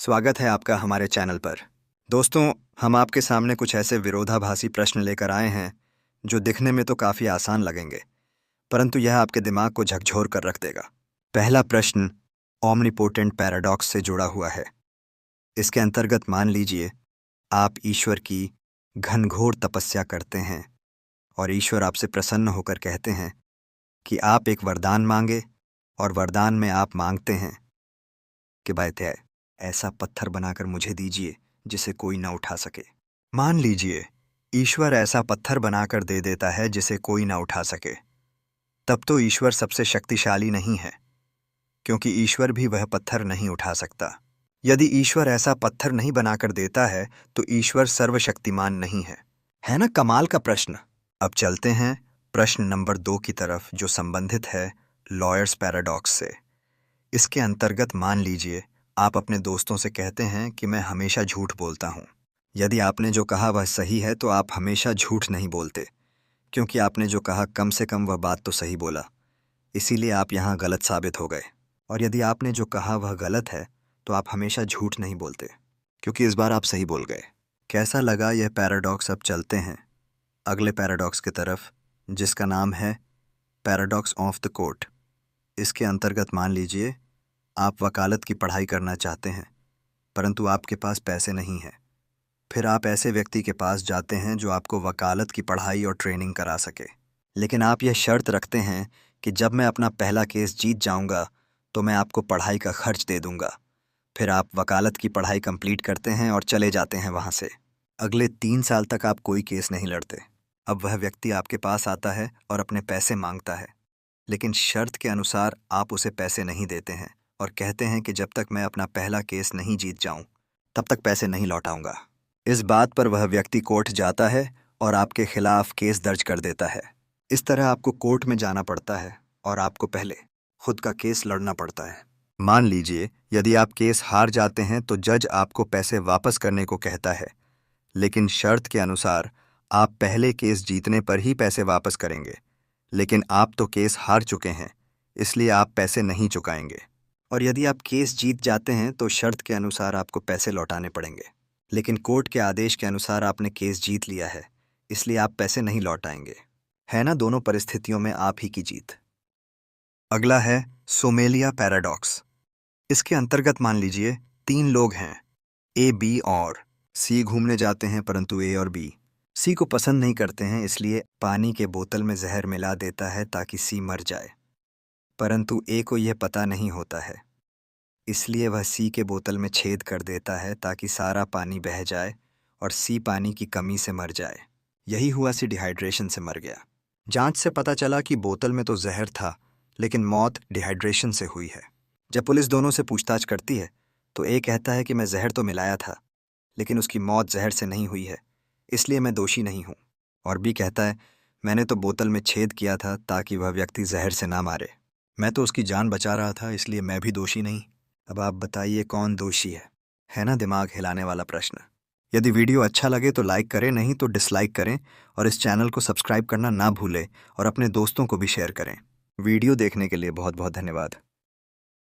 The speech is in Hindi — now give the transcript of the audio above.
स्वागत है आपका हमारे चैनल पर। दोस्तों, हम आपके सामने कुछ ऐसे विरोधाभासी प्रश्न लेकर आए हैं जो दिखने में तो काफ़ी आसान लगेंगे, परंतु यह आपके दिमाग को झकझोर कर रख देगा। पहला प्रश्न ओमनीपोटेंट पैराडॉक्स से जुड़ा हुआ है। इसके अंतर्गत मान लीजिए आप ईश्वर की घनघोर तपस्या करते हैं और ईश्वर आपसे प्रसन्न होकर कहते हैं कि आप एक वरदान मांगे, और वरदान में आप मांगते हैं कि भाई ऐसा पत्थर बनाकर मुझे दीजिए जिसे कोई न उठा सके। मान लीजिए ईश्वर ऐसा पत्थर बनाकर दे देता है जिसे कोई न उठा सके, तब तो ईश्वर सबसे शक्तिशाली नहीं है, क्योंकि ईश्वर भी वह पत्थर नहीं उठा सकता। यदि ईश्वर ऐसा पत्थर नहीं बनाकर देता है तो ईश्वर सर्वशक्तिमान नहीं है। है ना कमाल का प्रश्न। अब चलते हैं प्रश्न नंबर 2 की तरफ, जो संबंधित है लॉयर्स पैराडॉक्स से। इसके अंतर्गत मान लीजिए आप अपने दोस्तों से कहते हैं कि मैं हमेशा झूठ बोलता हूँ। यदि आपने जो कहा वह सही है तो आप हमेशा झूठ नहीं बोलते, क्योंकि आपने जो कहा कम से कम वह बात तो सही बोला, इसीलिए आप यहाँ गलत साबित हो गए। और यदि आपने जो कहा वह गलत है तो आप हमेशा झूठ नहीं बोलते, क्योंकि इस बार आप सही बोल गए। कैसा लगा यह पैराडॉक्स? अब चलते हैं अगले पैराडॉक्स की तरफ, जिसका नाम है पैराडॉक्स ऑफ द कोर्ट। इसके अंतर्गत मान लीजिए आप वकालत की पढ़ाई करना चाहते हैं, परंतु आपके पास पैसे नहीं हैं। फिर आप ऐसे व्यक्ति के पास जाते हैं जो आपको वकालत की पढ़ाई और ट्रेनिंग करा सके, लेकिन आप यह शर्त रखते हैं कि जब मैं अपना पहला केस जीत जाऊंगा तो मैं आपको पढ़ाई का खर्च दे दूंगा। फिर आप वकालत की पढ़ाई कंप्लीट करते हैं और चले जाते हैं वहाँ से। अगले 3 साल तक आप कोई केस नहीं लड़ते। अब वह व्यक्ति आपके पास आता है और अपने पैसे मांगता है, लेकिन शर्त के अनुसार आप उसे पैसे नहीं देते हैं और कहते हैं कि जब तक मैं अपना पहला केस नहीं जीत जाऊं तब तक पैसे नहीं लौटाऊंगा। इस बात पर वह व्यक्ति कोर्ट जाता है और आपके खिलाफ केस दर्ज कर देता है। इस तरह आपको कोर्ट में जाना पड़ता है और आपको पहले खुद का केस लड़ना पड़ता है। मान लीजिए यदि आप केस हार जाते हैं तो जज आपको पैसे वापस करने को कहता है, लेकिन शर्त के अनुसार आप पहले केस जीतने पर ही पैसे वापस करेंगे। लेकिन आप तो केस हार चुके हैं, इसलिए आप पैसे नहीं चुकाएंगे। और यदि आप केस जीत जाते हैं तो शर्त के अनुसार आपको पैसे लौटाने पड़ेंगे, लेकिन कोर्ट के आदेश के अनुसार आपने केस जीत लिया है, इसलिए आप पैसे नहीं लौटाएंगे। है ना दोनों परिस्थितियों में आप ही की जीत। अगला है सोमेलिया पैराडॉक्स। इसके अंतर्गत मान लीजिए 3 लोग हैं, ए, बी और सी घूमने जाते हैं, परंतु ए और बी सी को पसंद नहीं करते हैं, इसलिए पानी के बोतल में जहर मिला देता है ताकि सी मर जाए। परंतु ए को यह पता नहीं होता है, इसलिए वह सी के बोतल में छेद कर देता है ताकि सारा पानी बह जाए और सी पानी की कमी से मर जाए। यही हुआ, सी डिहाइड्रेशन से मर गया। जांच से पता चला कि बोतल में तो जहर था, लेकिन मौत डिहाइड्रेशन से हुई है। जब पुलिस दोनों से पूछताछ करती है तो ए कहता है कि मैं जहर तो मिलाया था, लेकिन उसकी मौत जहर से नहीं हुई है, इसलिए मैं दोषी नहीं हूँ। और बी कहता है मैंने तो बोतल में छेद किया था ताकि वह व्यक्ति जहर से ना मारे, मैं तो उसकी जान बचा रहा था, इसलिए मैं भी दोषी नहीं। अब आप बताइए कौन दोषी है? है ना दिमाग हिलाने वाला प्रश्न। यदि वीडियो अच्छा लगे तो लाइक करें, नहीं तो डिसलाइक करें, और इस चैनल को सब्सक्राइब करना ना भूलें और अपने दोस्तों को भी शेयर करें। वीडियो देखने के लिए बहुत बहुत धन्यवाद।